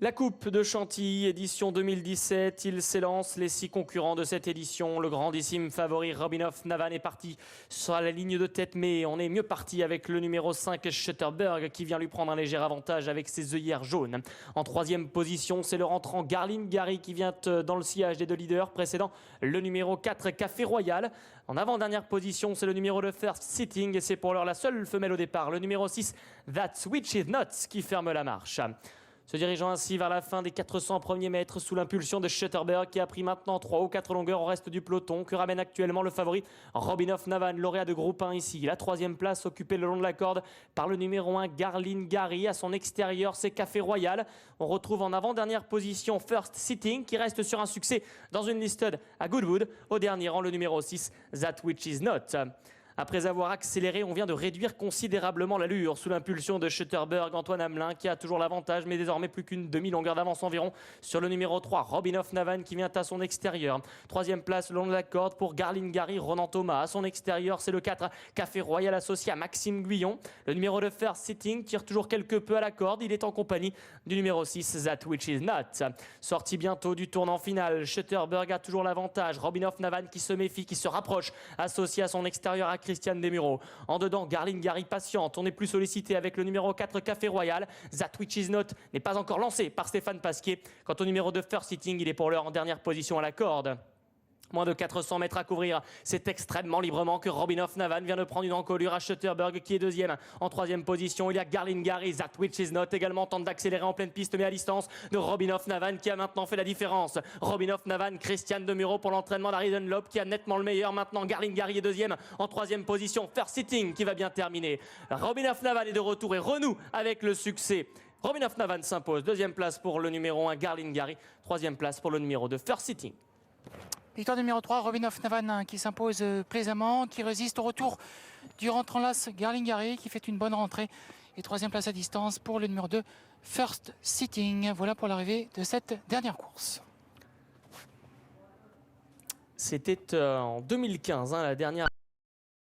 La Coupe de Chantilly, édition 2017, il s'élance les 6 concurrents de cette édition. Le grandissime favori Robin of Navan est parti sur la ligne de tête, mais on est mieux parti avec le numéro 5, Schutterberg, qui vient lui prendre un léger avantage avec ses œillères jaunes. En troisième position, c'est le rentrant Garlin Gary qui vient dans le sillage des deux leaders précédant le numéro 4, Café Royal. En avant-dernière position, c'est le numéro de First Sitting et c'est pour l'heure la seule femelle au départ, le numéro 6, That Switch Is Nuts, qui ferme la marche. Se dirigeant ainsi vers la fin des 400 premiers mètres sous l'impulsion de Schutterberg qui a pris maintenant 3 ou 4 longueurs au reste du peloton que ramène actuellement le favori Robin of Navan, lauréat de groupe 1 ici. La troisième place occupée le long de la corde par le numéro 1 Garlin Gary. À son extérieur, c'est Café Royal. On retrouve en avant-dernière position First Sitting qui reste sur un succès dans une listed à Goodwood. Au dernier rang, le numéro 6 That Which Is Not. Après avoir accéléré, on vient de réduire considérablement l'allure sous l'impulsion de Schutterberg. Antoine Hamelin qui a toujours l'avantage, mais désormais plus qu'une demi-longueur d'avance environ sur le numéro 3, Robin of Navan qui vient à son extérieur. Troisième place le long de la corde pour Garlin Gary, Ronan Thomas. À son extérieur, c'est le 4, Café Royal associé à Maxime Guyon. Le numéro de First Sitting tire toujours quelque peu à la corde. Il est en compagnie du numéro 6, That Which Is Not. Sorti bientôt du tournant final, Schutterberg a toujours l'avantage. Robin of Navan qui se méfie, qui se rapproche, associé à son extérieur à Christiane Desmureaux. En dedans, Garlin Gary patiente. On est plus sollicité avec le numéro 4, Café Royal. That Which Is Not n'est pas encore lancé par Stéphane Pasquier. Quant au numéro 2, First Sitting, il est pour l'heure en dernière position à la corde. Moins de 400 mètres à couvrir. C'est extrêmement librement que Robin of Navan vient de prendre une encolure à Schutterberg qui est deuxième. En troisième position, il y a Garlin Gary. That Which Is Not également tente d'accélérer en pleine piste mais à distance de Robin of Navan qui a maintenant fait la différence. Robin of Navan, Christiane Desmureaux pour l'entraînement d'Harry Dunlop qui a nettement le meilleur. Maintenant, Garlin Gary est deuxième. En troisième position, First Sitting qui va bien terminer. Robin of Navan est de retour et renoue avec le succès. Robin of Navan s'impose. Deuxième place pour le numéro 1, Garlin Gary. Troisième place pour le numéro 2, First Sitting. Victoire numéro 3, Robin of Navan qui s'impose plaisamment, qui résiste au retour du rentrant las Garlin Gary qui fait une bonne rentrée. Et troisième place à distance pour le numéro 2, First Sitting. Voilà pour l'arrivée de cette dernière course. C'était en 2015, la dernière.